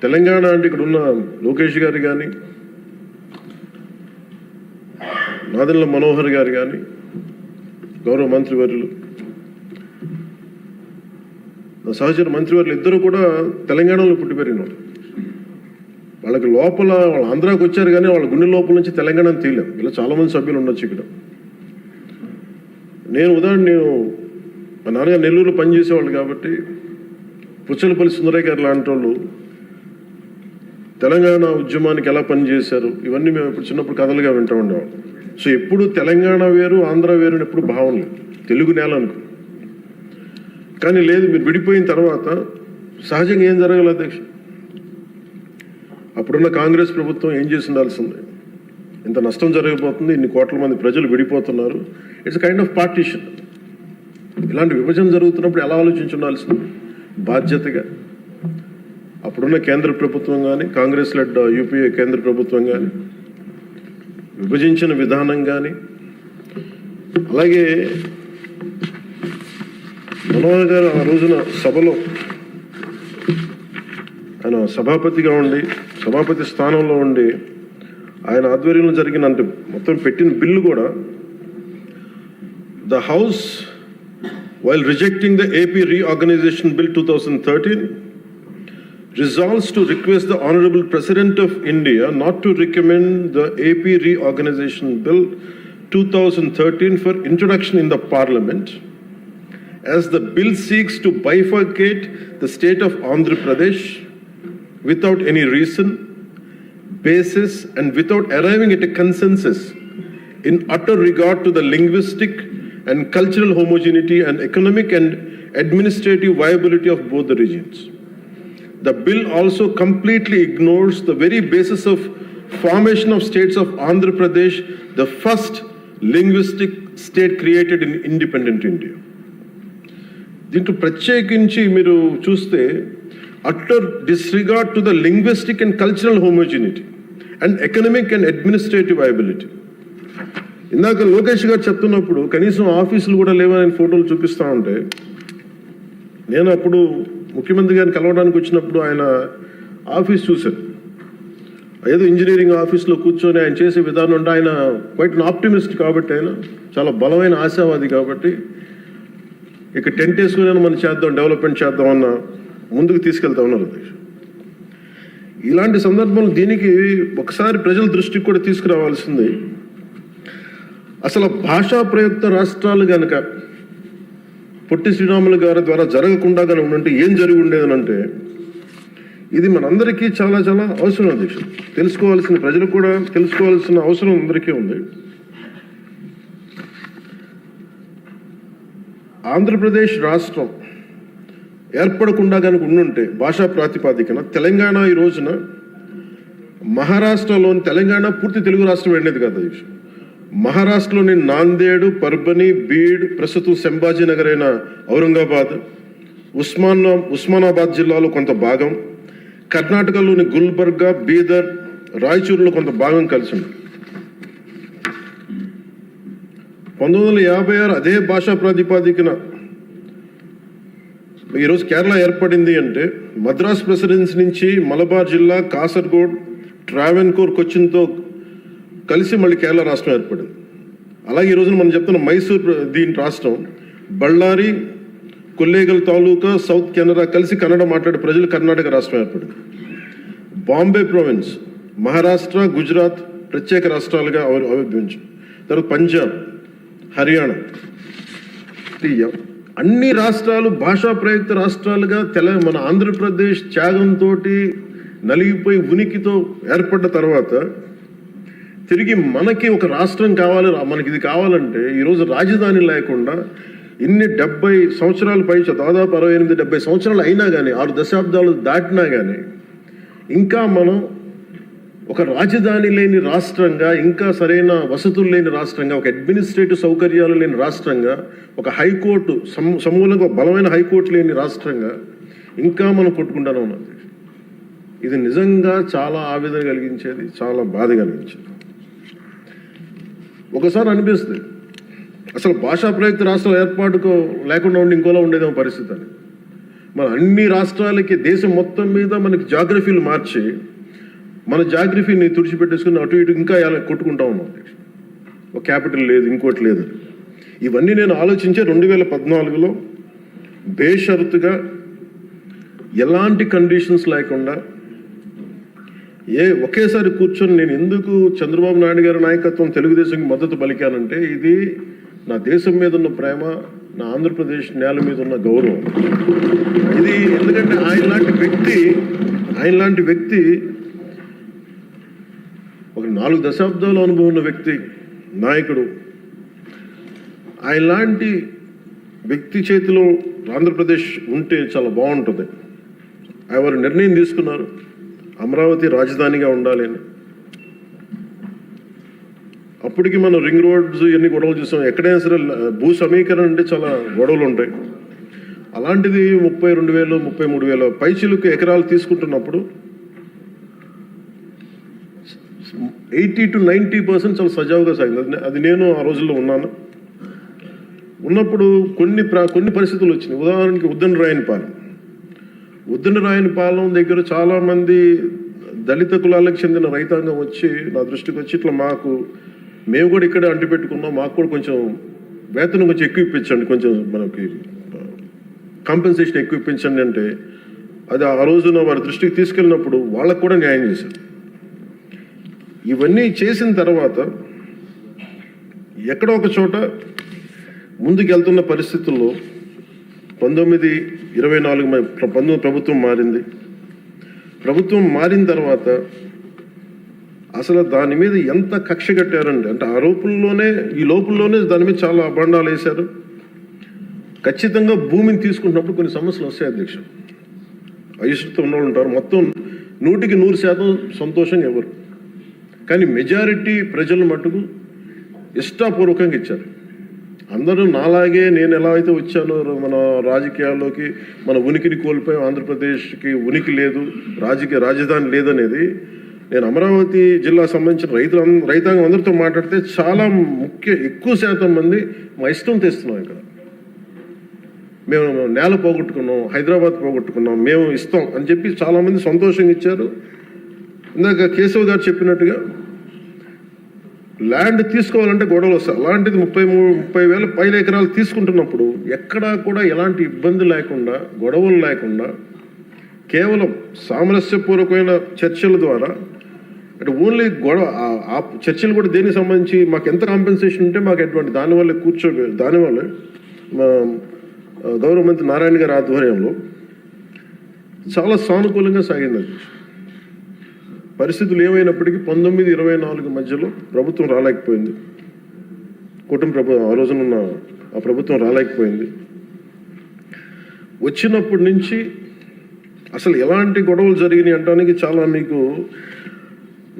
తెలంగాణ అంటే ఇక్కడ ఉన్న లోకేష్ గారు కానీ, నాదెండ్ల మనోహర్ గారు కానీ, గౌరవ మంత్రివర్యులు, సహచర మంత్రివర్యులు ఇద్దరు కూడా తెలంగాణలో పుట్టి పెరిగినారు. వాళ్ళకి లోపల వాళ్ళు ఆంధ్రాకి వచ్చారు కానీ వాళ్ళ గుండె లోపల నుంచి తెలంగాణను తీయలేం. ఇలా చాలామంది సభ్యులు ఉండొచ్చు ఇక్కడ. నేను మా నాన్నగారు నెల్లూరులో పనిచేసేవాళ్ళు కాబట్టి పుచ్చలపల్లి సుందరయ్య గారు లాంటి వాళ్ళు తెలంగాణ ఉద్యమానికి ఎలా పనిచేశారు ఇవన్నీ మేము ఇప్పుడు చిన్నప్పుడు కథలుగా వింటూ ఉండేవాళ్ళం. సో ఎప్పుడు తెలంగాణ వేరు ఆంధ్ర వేరు అని ఎప్పుడు భావన లేదు, తెలుగు నేల అనుకో. కానీ లేదు, మీరు విడిపోయిన తర్వాత సహజంగా ఏం జరగాలి అధ్యక్ష? అప్పుడున్న కాంగ్రెస్ ప్రభుత్వం ఏం చేసి ఉండాల్సిందే? ఇంత నష్టం జరిగిపోతుంది, ఇన్ని కోట్ల మంది ప్రజలు విడిపోతున్నారు. It's kind of partition. ఇలాంటి విభజన జరుగుతున్నప్పుడు ఎలా ఆలోచించి ఉండాల్సింది? బాధ్యతగా అప్పుడున్న కేంద్ర ప్రభుత్వం కానీ, కాంగ్రెస్ లెడ్ యూపీఏ కేంద్ర ప్రభుత్వం కానీ విభజించిన విధానం కానీ, అలాగే మనోహర్ గారు ఆ రోజున సభలో ఆయన సభాపతిగా ఉండి, సభాపతి స్థానంలో ఉండి ఆయన ఆధ్వర్యంలో జరిగిన అంటే మొత్తం పెట్టిన బిల్లు కూడా, the house while rejecting the AP Reorganization Bill 2013 resolves to request the Honorable President of India not to recommend the AP Reorganization Bill 2013 for introduction in the Parliament, as the bill seeks to bifurcate the state of Andhra Pradesh without any reason, basis, and without arriving at a consensus in utter regard to the linguistic and cultural homogeneity and economic and administrative viability of both the regions. The bill also completely ignores the very basis of formation of states of Andhra Pradesh, the first linguistic state created in independent India. దీంట్లో ప్రత్యేకించి మీరు చూస్తే utter disregard to the linguistic and cultural homogeneity and economic and administrative viability. ఇందాక లోకేష్ గారు చెప్తున్నప్పుడు కనీసం ఆఫీసులు కూడా లేవని ఫోటోలు చూపిస్తూ ఉంటే, నేను అప్పుడు ముఖ్యమంత్రి గారిని కలవడానికి వచ్చినప్పుడు ఆయన ఆఫీస్ చూశాను. ఏదో ఇంజనీరింగ్ ఆఫీస్లో కూర్చొని ఆయన చేసే విధానం అంటే ఆయన క్వైట్ ఆప్టిమిస్ట్ కాబట్టి, ఆయన చాలా బలమైన ఆశావాది కాబట్టి ఇక టెంట్ వేసుకుని మనం చేద్దాం, డెవలప్మెంట్ చేద్దామన్న ముందుకు తీసుకెళ్తా ఉన్నారు అధ్యక్ష. ఇలాంటి సందర్భంలో దీనికి ఒకసారి ప్రజల దృష్టికి కూడా తీసుకురావాల్సింది. అసలు భాషా ప్రయుక్త రాష్ట్రాలు కనుక పొట్టి శ్రీరాములు గారి ద్వారా జరగకుండా కనుక ఉంటే ఏం జరిగి ఉండేదనంటే, ఇది మనందరికీ చాలా చాలా అవసరం అధ్యక్ష. తెలుసుకోవాల్సిన, ప్రజలు కూడా తెలుసుకోవాల్సిన అవసరం అందరికీ ఉంది. ఆంధ్రప్రదేశ్ రాష్ట్రం ఏర్పడకుండా కనుక ఉండుంటే భాషా ప్రాతిపాదికన తెలంగాణ ఈ రోజున మహారాష్ట్రలోని, తెలంగాణ పూర్తి తెలుగు రాష్ట్రం వెళ్ళేది కాదు అధ్యక్ష. మహారాష్ట్రలోని నాందేడ్, పర్బని, బీడ్, ప్రస్తుతం సంభాజీనగర్ అయిన ఔరంగాబాద్, ఉస్మానాబాద్ జిల్లాలో కొంత భాగం, కర్ణాటకలోని గుల్బర్గా, బీదర్, రాయచూరులో కొంత భాగం కలిసి ఉంది. 1956 అదే భాషా ప్రాతిపాదికన ఈరోజు కేరళ ఏర్పడింది అంటే, మద్రాస్ ప్రెసిడెన్సీ నుంచి మలబార్ జిల్లా, కాసర్గోడ్, ట్రావెన్కోర్, కొచ్చిన్తో కలిసి మళ్ళీ కేరళ రాష్ట్రం ఏర్పడింది. అలాగే ఈరోజు మనం చెప్తున్న మైసూర్ దీని రాష్ట్రం, బళ్ళారి, కొల్లేగల్ తాలూకా, సౌత్ కెనరా కలిసి కన్నడ మాట్లాడే ప్రజలు కర్ణాటక రాష్ట్రం ఏర్పడింది. బాంబే ప్రావిన్స్, మహారాష్ట్ర, గుజరాత్ ప్రత్యేక రాష్ట్రాలుగా ఆవిర్భవించాయి. తర్వాత పంజాబ్, హర్యానా, అన్ని రాష్ట్రాలు భాషా ప్రయుక్త రాష్ట్రాలుగా మన ఆంధ్రప్రదేశ్ త్యాగంతో నలిగిపోయి ఉనికితో ఏర్పడ్డ తర్వాత తిరిగి మనకి ఒక రాష్ట్రం కావాలి, మనకి ఇది కావాలంటే ఈరోజు రాజధాని లేకుండా ఇన్ని 70 సంవత్సరాల పై, దాదాపు 68-70 సంవత్సరాలు అయినా కానీ, 6 దశాబ్దాలు దాటినా కానీ ఇంకా మనం ఒక రాజధాని లేని రాష్ట్రంగా, ఇంకా సరైన వసతులు లేని రాష్ట్రంగా, ఒక అడ్మినిస్ట్రేటివ్ సౌకర్యాలు లేని రాష్ట్రంగా, ఒక హైకోర్టు సమూలంగా బలమైన హైకోర్టు లేని రాష్ట్రంగా ఇంకా మనం కొట్టుకుంటానే ఉన్నాం. ఇది నిజంగా చాలా ఆవేదన కలిగించేది, చాలా బాధ కలిగించేది. ఒకసారి అనిపిస్తుంది అసలు భాషా ప్రయుక్త రాష్ట్రాల ఏర్పాటుకు లేకుండా ఉండి ఇంకోలా ఉండేదేమో పరిస్థితి అని. మన అన్ని రాష్ట్రాలకి దేశం మొత్తం మీద మనకి జాగ్రఫీలు మార్చి మన జాగ్రఫీని తుడిచిపెట్టేసుకుని అటు ఇటు ఇంకా కొట్టుకుంటా ఉన్నాం. ఒక క్యాపిటల్ లేదు, ఇంకోటి లేదు. ఇవన్నీ నేను ఆలోచించే 2014లో బేషరతుగా ఎలాంటి కండిషన్స్ లేకుండా ఒకేసారి కూర్చొని నేను ఎందుకు చంద్రబాబు నాయుడు గారి నాయకత్వం తెలుగుదేశంకి మద్దతు పలికానంటే ఇది నా దేశం మీద ఉన్న ప్రేమ, నా ఆంధ్రప్రదేశ్ నేల మీద ఉన్న గౌరవం. ఇది ఎందుకంటే ఆయన లాంటి వ్యక్తి ఒక 4 దశాబ్దాల అనుభవం ఉన్న వ్యక్తి, నాయకుడు. ఆయన లాంటి వ్యక్తి చేతిలో ఆంధ్రప్రదేశ్ ఉంటే చాలా బాగుంటుంది. వారు నిర్ణయం తీసుకున్నారు అమరావతి రాజధానిగా ఉండాలి అని. అప్పటికి మనం రింగ్ రోడ్స్ ఎన్ని గొడవలు చూసాం. ఎక్కడైనా సరే భూ సమీకరణ అంటే చాలా గొడవలు ఉంటాయి. అలాంటిది 32,000 33,000 పైచిలకు ఎకరాలు తీసుకుంటున్నప్పుడు 80 to 90% చాలా సజావుగా సాగింది. అది నేను ఆ రోజుల్లో ఉన్నప్పుడు కొన్ని పరిస్థితులు వచ్చినాయి. ఉదాహరణకి ఉద్దండరాయనిపాలెం దగ్గర చాలామంది దళిత కులాలకు చెందిన రైతాంగం వచ్చి నా దృష్టికి వచ్చి ఇట్లా మేము కూడా ఇక్కడే అంటిపెట్టుకున్నాం, మాకు కూడా కొంచెం వేతనం కొంచెం ఎక్కువ ఇప్పించండి, కొంచెం మనకి కాంపెన్సేషన్ ఎక్కువ ఇప్పించండి అంటే అది ఆ రోజున వారి దృష్టికి తీసుకెళ్ళినప్పుడు వాళ్ళకు కూడా న్యాయం చేశారు. ఇవన్నీ చేసిన తర్వాత ఎక్కడో ఒక చోట ముందుకు వెళ్తున్న పరిస్థితుల్లో 1924 ప్రభుత్వం మారింది. ప్రభుత్వం మారిన తర్వాత అసలు దాని మీద ఎంత కక్ష కట్టారండి అంటే ఈ లోపుల్లోనే దాని మీద చాలా అభండాలు వేశారు. ఖచ్చితంగా భూమిని తీసుకుంటున్నప్పుడు కొన్ని సమస్యలు వస్తాయి అధ్యక్ష. అయిష్టత ఉన్నవాళ్ళు ఉంటారు. మొత్తం 100% సంతోషంగా ఎవరు, కానీ మెజారిటీ ప్రజలు మట్టుకు ఇష్టపూర్వకంగా ఇచ్చారు. అందరూ నాలాగే నేను ఎలా అయితే వచ్చానో మన రాజకీయాల్లోకి మన ఉనికిని కోల్పోయి ఆంధ్రప్రదేశ్కి ఉనికి లేదు, రాజధాని లేదనేది నేను అమరావతి జిల్లా సంబంధించిన రైతాంగం అందరితో మాట్లాడితే చాలా ఎక్కువ శాతం మంది మా ఇష్టం తెస్తున్నాం. ఇక్కడ మేము నేల పోగొట్టుకున్నాం, హైదరాబాద్ పోగొట్టుకున్నాం, మేము ఇస్తాం అని చెప్పి చాలామంది సంతోషంగా ఇచ్చారు. ఇందాక కేశవ్ గారు చెప్పినట్టుగా ల్యాండ్ తీసుకోవాలంటే గొడవలు వస్తాయి. అలాంటిది 30,000 పైన ఎకరాలు తీసుకుంటున్నప్పుడు ఎక్కడా కూడా ఎలాంటి ఇబ్బంది లేకుండా, గొడవలు లేకుండా కేవలం సామరస్యపూర్వకమైన చర్చల ద్వారా అంటే ఓన్లీ ఆ చర్చలు కూడా దేనికి సంబంధించి మాకు ఎంత కాంపెన్సేషన్ ఉంటే మాకు ఎటువంటి దానివల్ల గౌరవ మంత్రి నారాయణ గారి ఆధ్వర్యంలో చాలా సానుకూలంగా సాగింది. పరిస్థితులు ఏమైనప్పటికీ 1924 మధ్యలో ప్రభుత్వం రాలేకపోయింది. ఆ రోజునున్న ఆ ప్రభుత్వం రాలేకపోయింది. వచ్చినప్పటి నుంచి అసలు ఎలాంటి గొడవలు జరిగినాయి అంటానికి చాలా మీకు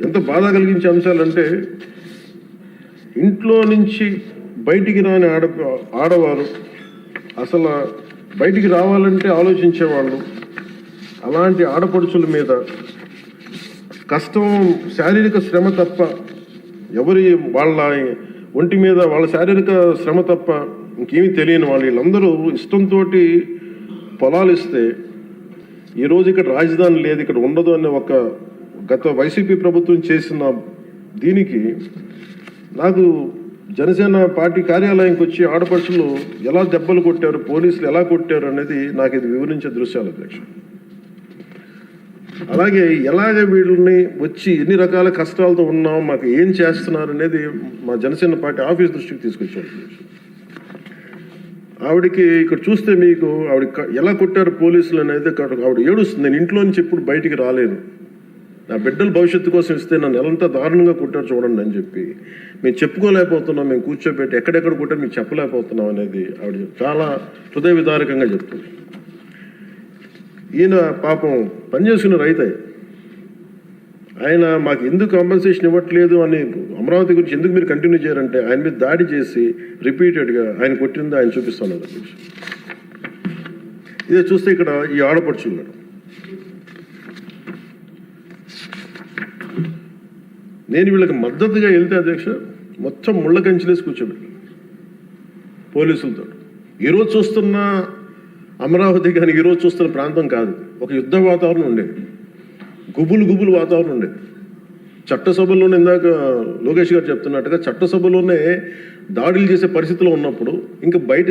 ఎంత బాధ కలిగించే అంశాలంటే ఇంట్లో నుంచి బయటికి రాని ఆడవారు అసలు బయటికి రావాలంటే ఆలోచించేవాళ్ళు. అలాంటి ఆడపడుచుల మీద కష్టం, శారీరక శ్రమ తప్ప వాళ్ళ ఒంటి మీద వాళ్ళ శారీరక శ్రమ తప్ప ఇంకేమీ తెలియని వీళ్ళందరూ ఇష్టంతో పొలాలు ఇస్తే ఈరోజు ఇక్కడ రాజధాని లేదు, ఇక్కడ ఉండదు అనే గత వైసీపీ ప్రభుత్వం చేసిన దీనికి నాకు జనసేన పార్టీ కార్యాలయంకి వచ్చి ఆడపడుచులు ఎలా దెబ్బలు కొట్టారు, పోలీసులు ఎలా కొట్టారు అనేది నాకు ఇది వివరించే దృశ్యాలు అధ్యక్ష. అలాగే ఎలాగే వీళ్ళని వచ్చి ఎన్ని రకాల కష్టాలతో ఉన్నాం, మాకు ఏం చేస్తున్నారు అనేది మా జనసేన పార్టీ ఆఫీస్ దృష్టికి తీసుకొచ్చాడు. ఆవిడకి ఇక్కడ చూస్తే మీకు ఆవిడ ఎలా కొట్టారు పోలీసులు అనేది ఆవిడ ఏడుస్తుంది. నేను ఇంట్లో నుంచి ఎప్పుడు బయటికి రాలేను, నా బిడ్డల భవిష్యత్తు కోసం ఇస్తే నన్ను ఎలాంతా దారుణంగా కొట్టారు చూడండి అని చెప్పి మేము చెప్పుకోలేకపోతున్నాం, మేము కూర్చోబెట్టి ఎక్కడెక్కడ కొట్టారు మీకు చెప్పలేకపోతున్నాం అనేది ఆవిడ చాలా హృదయ విదారకంగా చెప్తుంది. ఈయన పాపం పనిచేసుకున్న రైతే, ఆయన మాకు ఎందుకు కాంపెన్సేషన్ ఇవ్వట్లేదు అని అమరావతి గురించి ఎందుకు మీరు కంటిన్యూ చేయారంటే ఆయన మీద దాడి చేసి రిపీటెడ్గా ఆయన కొట్టింది ఆయన చూపిస్తున్నారు. ఇదే చూస్తే ఇక్కడ ఈ ఆడపడుచున్నాడు. నేను వీళ్ళకి మద్దతుగా వెళ్తే అధ్యక్ష మొత్తం ముళ్ళ కంచెలేసి కూర్చోబెట్టాను పోలీసులతో. ఈరోజు చూస్తున్న అమరావతి కానీ ఈరోజు చూస్తున్న ప్రాంతం కాదు. ఒక యుద్ధ వాతావరణం ఉండేది, గుబులు వాతావరణం ఉండేది. చట్టసభల్లోనే ఇందాక లోకేష్ గారు చెప్తున్నట్టుగా చట్టసభలోనే దాడులు చేసే పరిస్థితిలో ఉన్నప్పుడు, ఇంకా బయట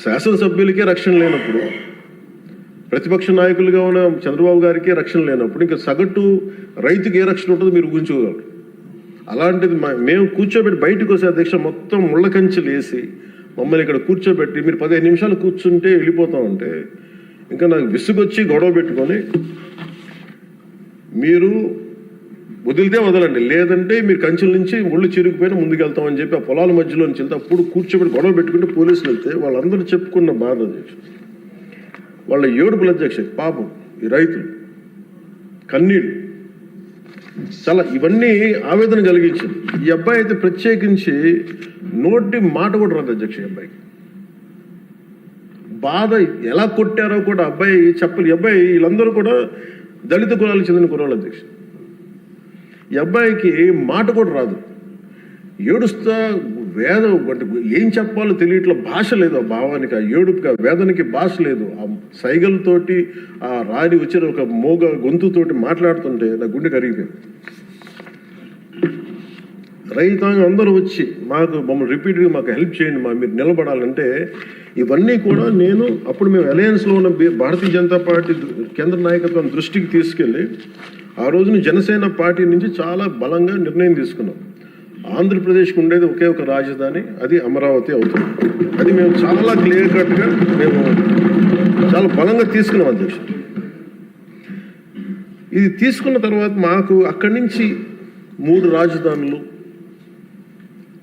శాసనసభ్యులకే రక్షణ లేనప్పుడు, ప్రతిపక్ష నాయకులుగా ఉన్న చంద్రబాబు గారికి రక్షణ లేనప్పుడు, ఇంకా సగటు రైతుకి ఏ రక్షణ ఉంటుందో మీరు ఊహించుకోగలరు. అలాంటిది మేము కూర్చోబెట్టి బయటకు వస్తే అధ్యక్ష మొత్తం ముళ్ళ కంచెలు వేసి మమ్మల్ని ఇక్కడ కూర్చోబెట్టి మీరు 15 నిమిషాలు కూర్చుంటే వెళ్ళిపోతా ఉంటే ఇంకా నాకు విసుగొచ్చి గొడవ పెట్టుకొని మీరు వదిలితే వదలండి, లేదంటే మీరు కంచెల నుంచి ఒళ్ళు చిరిగిపోయినా ముందుకెళ్తామని చెప్పి ఆ పొలాల మధ్యలో నుంచి వెళ్తే అప్పుడు కూర్చోబెట్టి గొడవ పెట్టుకుంటే పోలీసులు వెళ్తే వాళ్ళందరూ చెప్పుకున్న బాధ అధ్యక్ష, వాళ్ళ ఏడుపుల అధ్యక్ష, పాపం ఈ రైతులు కన్నీళ్ళు చాలా ఇవన్నీ ఆవేదన కలిగించింది. ఈ అబ్బాయి అయితే ప్రత్యేకించి నోటి మాట కూడా రాదు అధ్యక్ష. ఈ అబ్బాయికి బాధ ఎలా కొట్టారో కూడా అబ్బాయి చెప్పలు. ఈ అబ్బాయి వీళ్ళందరూ కూడా దళిత కులాలకు చెందిన కులాలు అధ్యక్ష. ఈ అబ్బాయికి మాట కూడా రాదు, ఏడుస్తా వేదం అంటే ఏం చెప్పాలో తెలియట్లా, భాష లేదు ఆ భావానికి, ఆ ఏడుపుకి, ఆ వేదనకి భాష లేదు. ఆ సైగలతోటి ఆ రాని వచ్చిన ఒక మోగ గొంతుతోటి మాట్లాడుతుంటే నా గుండె కరిగిపోయింది. రైతాంగం అందరూ వచ్చి మమ్మల్ని రిపీటెడ్గా మాకు హెల్ప్ చేయండి, మీరు నిలబడాలంటే ఇవన్నీ కూడా నేను అప్పుడు మేము అలయన్స్లో ఉన్న భారతీయ జనతా పార్టీ కేంద్ర నాయకత్వం దృష్టికి తీసుకెళ్ళి ఆ రోజున జనసేన పార్టీ నుంచి చాలా బలంగా నిర్ణయం తీసుకున్నాం. ఆంధ్రప్రదేశ్కి ఉండేది ఒకే ఒక రాజధాని, అది అమరావతి అవుతుంది. అది మేము చాలా క్లియర్ కట్గా మేము చాలా బలంగా తీసుకున్నాం అధ్యక్ష. ఇది తీసుకున్న తర్వాత మాకు అక్కడి నుంచి 3 రాజధానులు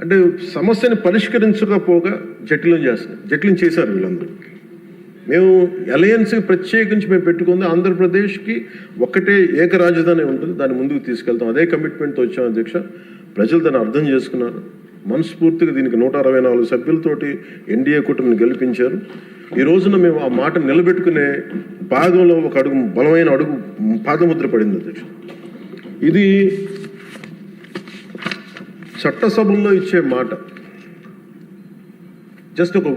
అంటే సమస్యని పరిష్కరించకపోగా జటిలం చేశారు వీళ్ళందరూ. మేము అలయన్స్కి ప్రత్యేకించి మేము పెట్టుకుంది ఆంధ్రప్రదేశ్కి ఒక్కటే ఏక రాజధాని ఉంటుంది, దాన్ని ముందుకు తీసుకెళ్తాం. అదే కమిట్మెంట్తో వచ్చాం అధ్యక్ష. ప్రజలు దాన్ని అర్థం చేసుకున్నారు, మనస్ఫూర్తిగా దీనికి 164 సభ్యులతోటి ఎన్డీఏ కూటమిని గెలిపించారు. ఈ రోజున మేము ఆ మాట నిలబెట్టుకునే భాగంలో ఒక అడుగు, బలమైన అడుగు పాదముద్ర పడింది అధ్యక్ష. ఇది చట్టసభల్లో ఇచ్చే మాట జస్ట్ ఒక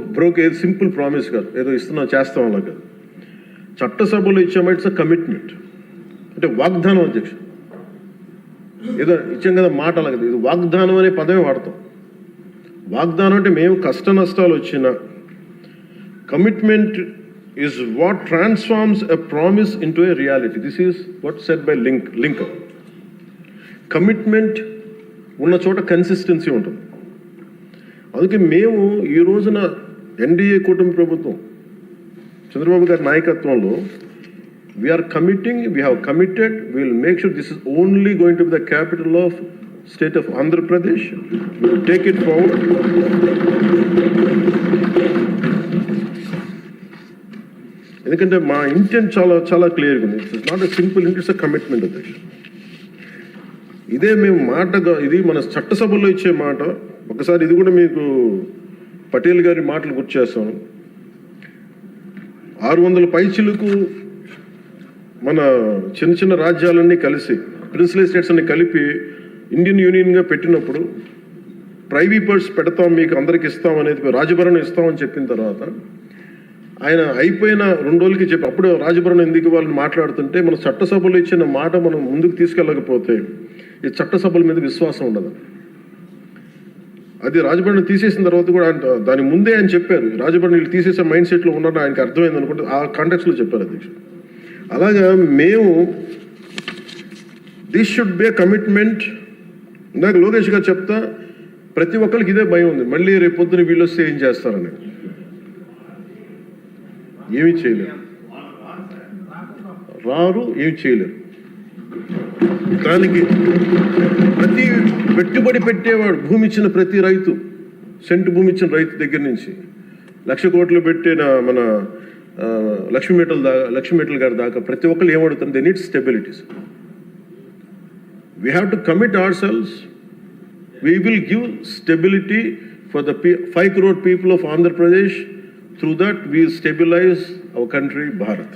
ఏదో సింపుల్ ప్రామిస్ కాదు, ఏదో ఇస్తున్నాం చేస్తాం అలా కాదు. చట్టసభలో ఇచ్చే మాట ఇట్స్ అ కమిట్మెంట్, అంటే వాగ్దానం అధ్యక్ష. ఏదో ఇచ్చాం కదా మాట అలా కదా, ఇది వాగ్దానం అనే పదమే వాడతాం. వాగ్దానం అంటే మేము కష్ట నష్టాలు వచ్చిన commitment is what transforms a promise into a reality. This is what said by Lincoln. Commitment ఉన్న చోట కన్సిస్టెన్సీ ఉంటుంది. అందుకే మేము ఈ రోజున ఎన్డీఏ కూటమి ప్రభుత్వం చంద్రబాబు గారి నాయకత్వంలో we are committing, we have committed, we will make sure this is only going to be the capital of state of Andhra Pradesh. We will take it forward. ఎందుకంటే మా ఇంటెంట్ చాలా చాలా క్లియర్గా ఉంది. ఇట్స్ నాట్ ఎ సింపుల్ ఇంట్, it's a commitment అధ్యక్ష. ఇదే మేము మాటగా, ఇది మన చట్టసభలో ఇచ్చే మాట. ఒకసారి ఇది కూడా మీకు పటేల్ గారి మాటలు గుర్తు చేస్తాను. 600 పైచిలకు మన చిన్న రాజ్యాలన్నీ కలిసి, ప్రిన్సిపల్ స్టేట్స్ అన్ని కలిపి ఇండియన్ యూనియన్గా పెట్టినప్పుడు ప్రైవేట్ పర్స్ పెడతాం, మీకు అందరికి ఇస్తాం అనేది, రాజభరణం ఇస్తామని చెప్పిన తర్వాత ఆయన అయిపోయిన 2 రోజులకి చెప్పి అప్పుడు రాజభరణం ఎందుకు వాళ్ళని మాట్లాడుతుంటే, మన చట్టసభలో ఇచ్చిన మాట మనం ముందుకు తీసుకెళ్ళకపోతే ఈ చట్టసభల మీద విశ్వాసం ఉండదు. అది రాజభరణం తీసేసిన తర్వాత కూడా దాని ముందే ఆయన చెప్పారు, రాజభరణం వీళ్ళు తీసేసే మైండ్ సెట్లో ఉన్నారని ఆయనకి అర్థమైంది అనుకుంటే ఆ కాంటెక్స్లో చెప్పారు అధ్యక్ష. అలాగా మేము this should be a commitment. ఇందాక లోకేష్ గారు చెప్తా, ప్రతి ఒక్కరికి ఇదే భయం ఉంది, మళ్ళీ రేపు పొద్దున వీళ్ళు వస్తే ఏం చేస్తారని. ఏమీ చేయలేరు, రారు, ఏమి చేయలేరు. దానికి ప్రతి పెట్టుబడి పెట్టేవాడు, భూమి ఇచ్చిన ప్రతి రైతు, సెంటు భూమి ఇచ్చిన రైతు దగ్గర నుంచి 1,00,000 కోట్లు పెట్టిన మన లక్ష్మీ గారి దాకా ప్రతి ఒక్కరు ఏమడుతుంది, they need stabilities. We have to commit ourselves. We will give stability for the 5 crore people of Andhra Pradesh. Through that we stabilize our country, Bharat.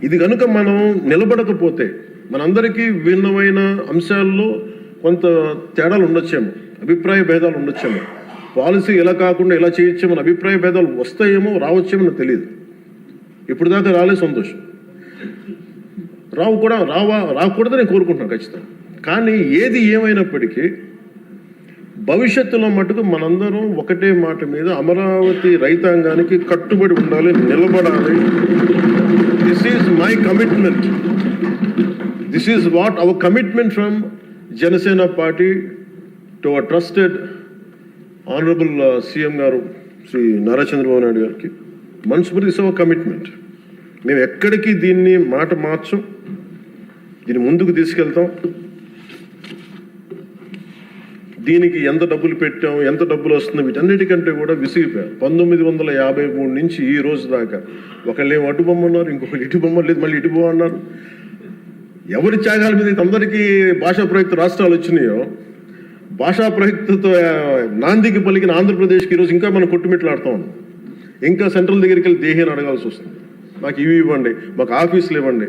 ఇది కనుక మనం నిలబడకపోతే మనందరికీ భిన్నమైన అంశాల్లో కొంత తేడాలు ఉండొచ్చేమో, అభిప్రాయ భేదాలు ఉండొచ్చేమో, పాలసీ ఎలా కాకుండా ఎలా చేయొచ్చేమో అభిప్రాయ భేదాలు వస్తాయేమో రావచ్చేమో నాకు తెలియదు. ఇప్పుడు దాకా రాలే, సంతోషం. రాకూడదని నేను కోరుకుంటున్నాను ఖచ్చితంగా. కానీ ఏది ఏమైనప్పటికీ భవిష్యత్తులో మటుకు మనందరం ఒకటే మాట మీద అమరావతి రైతాంగానికి కట్టుబడి ఉండాలి, నిలబడాలి. This is my commitment. This is what our commitment from Janasena party to our trusted honourable CM గారు శ్రీ నారా చంద్రబాబు నాయుడు గారికి మనస్ఫూర్తి ఇస్ అవర్ కమిట్మెంట్. మేము ఎక్కడికి దీన్ని మాట మార్చం, దీన్ని ముందుకు తీసుకెళ్తాం. దీనికి ఎంత డబ్బులు పెట్టాం, ఎంత డబ్బులు వస్తుంది, వీటన్నిటికంటే కూడా విసిగిపోయాం. 1953 నుంచి ఈ రోజు దాకా ఒకళ్ళేమో అటు బొమ్మ ఉన్నారు, ఇంకొకళ్ళు ఇటు బొమ్మ లేదు, మళ్ళీ ఇటు బొమ్మ అన్నారు. ఎవరి త్యాగాల మీద అందరికీ భాషా ప్రయుక్త రాష్ట్రాలు వచ్చినాయో, భాషా ప్రయుక్తతో నాందికి పలికిన ఆంధ్రప్రదేశ్కి ఈరోజు ఇంకా మనం కొట్టుమిట్లాడుతూ ఉన్నాం. ఇంకా సెంట్రల్ దగ్గరికి వెళ్ళి దేహాన్ని అడగాల్సి వస్తుంది. మాకు ఇవి ఇవ్వండి, మాకు ఆఫీసులు ఇవ్వండి,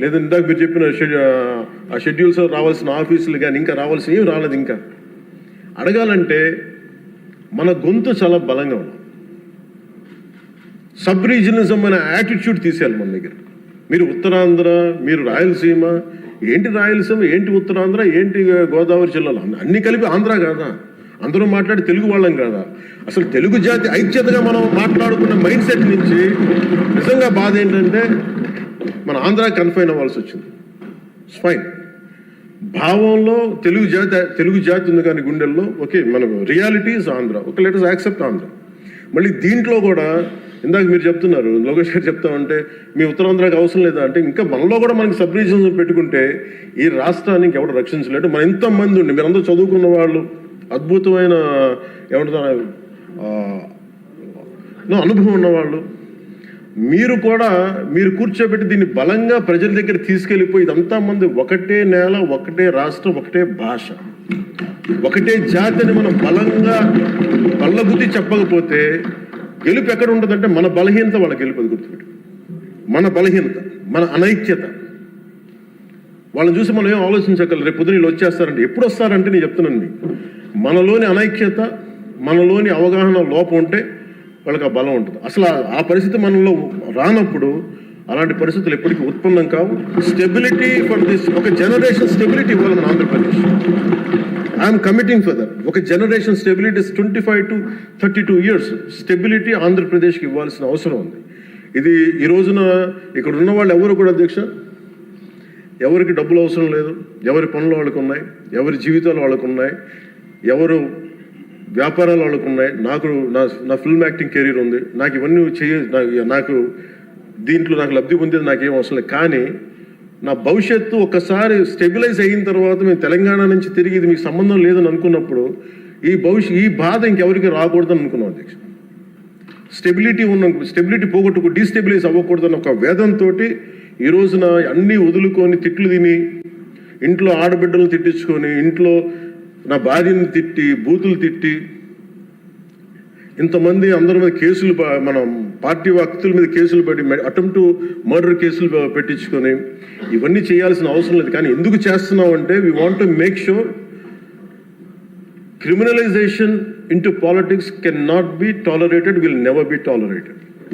లేదా ఇందాక మీరు చెప్పిన ఆ షెడ్యూల్స్ రావాల్సిన ఆఫీసులు కానీ ఇంకా రావాల్సిన ఏమి రాలేదు. ఇంకా అడగాలంటే మన గొంతు చాలా బలంగా ఉంది. సబ్ రీజనలిజం అనే యాటిట్యూడ్ తీసేయాలి మన దగ్గర. మీరు ఉత్తరాంధ్ర, మీరు రాయలసీమ, ఏంటి రాయలసీమ, ఏంటి ఉత్తరాంధ్ర, ఏంటి గోదావరి జిల్లాలో అన్నీ కలిపి ఆంధ్ర కాదా? అందరూ మాట్లాడి తెలుగు వాళ్ళం కాదా? అసలు తెలుగు జాతి ఐక్యతగా మనం మాట్లాడుకున్న మైండ్ సెట్ నుంచి నిజంగా బాధ ఏంటంటే మన ఆంధ్ర కన్ఫైన్ అవ్వాల్సి వచ్చింది. ఫైన్, భావంలో తెలుగు జాతి ఉంది కానీ గుండెల్లో ఓకే, మనకు రియాలిటీస్ ఆంధ్ర, ఒక లెట్ us యాక్సెప్ట్ ఆంధ్ర. మళ్ళీ దీంట్లో కూడా ఇందాక మీరు చెప్తున్నారు, లోకేష్ గారు చెప్తామంటే మీ ఉత్తరాంధ్రకి అవసరం లేదా అంటే, ఇంకా మనలో కూడా మనకి సబ్ రీజన్స్ పెట్టుకుంటే ఈ రాష్ట్రానికి ఎవడు రక్షించలేడు. మన ఎంతమంది ఉండి మీరందరూ చదువుకున్న వాళ్ళు, అద్భుతమైన ఏమంటారు అనుభవం ఉన్నవాళ్ళు, మీరు కూర్చోబెట్టి దీన్ని బలంగా ప్రజల దగ్గర తీసుకెళ్ళిపోయి ఇదంతా మంది ఒకటే నేల, ఒకటే రాష్ట్రం, ఒకటే భాష, ఒకటే జాతి అని మనం బలంగా బల్లగుద్ది చెప్పకపోతే గెలుపు ఎక్కడ ఉంటుందంటే మన బలహీనత వాళ్ళ గెలుపు. అది గుర్తుపెట్టు, మన బలహీనత, మన అనైక్యత. వాళ్ళని చూసి మనం ఏం ఆలోచించగలరు, రేపు పొద్దున వీళ్ళు వచ్చేస్తారంటే. ఎప్పుడు వస్తారంటే నేను చెప్తున్నాను మీకు, మనలోని అనైక్యత, మనలోని అవగాహన లోపం ఉంటే వాళ్ళకి ఆ బలం ఉంటుంది. అసలు ఆ పరిస్థితి మనలో రానప్పుడు అలాంటి పరిస్థితులు ఎప్పటికీ ఉత్పన్నం కావు. స్టెబిలిటీ ఫర్ దిస్, ఒక జనరేషన్ స్టెబిలిటీ ఇవ్వాలి మన Andhra Pradesh. I'm committing for that. ఒక generation stability 25 to 32 years stability ఆంధ్రప్రదేశ్కి ఇవ్వాల్సిన అవసరం ఉంది. ఇది ఈ రోజున ఇక్కడ ఉన్న వాళ్ళు ఎవరు కూడా అధ్యక్ష, ఎవరికి డబ్బులు అవసరం లేదు, ఎవరి పనులు వాళ్ళకు ఉన్నాయి, ఎవరి జీవితాలు వాళ్ళకు ఉన్నాయి, ఎవరు వ్యాపారాలు వాళ్ళకు ఉన్నాయి. నా ఫిల్మ్ యాక్టింగ్ కెరీర్ ఉంది, నాకు ఇవన్నీ నాకు దీంట్లో నాకు లబ్ధి పొందేది నాకేం అవసరం లేదు. కానీ నా భవిష్యత్తు ఒక్కసారి స్టెబిలైజ్ అయిన తర్వాత మేము తెలంగాణ నుంచి తిరిగి ఇది మీకు సంబంధం లేదని అనుకున్నప్పుడు ఈ బాధ ఇంకెవరికి రాకూడదని అనుకున్నాం అధ్యక్ష. స్టెబిలిటీ పోగొట్టుకు డీస్టెబిలైజ్ అవ్వకూడదని ఒక వేదంతో ఈ రోజున అన్నీ వదులుకొని, తిట్లు తిని, ఇంట్లో ఆడబిడ్డలను తిట్టించుకొని, ఇంట్లో నా భార్యని తిట్టి, బూతులు తిట్టి, ఇంతమంది అందరి మీద కేసులు, మన పార్టీ వ్యక్తుల మీద కేసులు పడి, అటెంప్ట్ మర్డర్ కేసులు పెట్టించుకొని ఇవన్నీ చేయాల్సిన అవసరం లేదు. కానీ ఎందుకు చేస్తున్నాం అంటే we want to make sure criminalization into politics cannot be tolerated, will never be tolerated.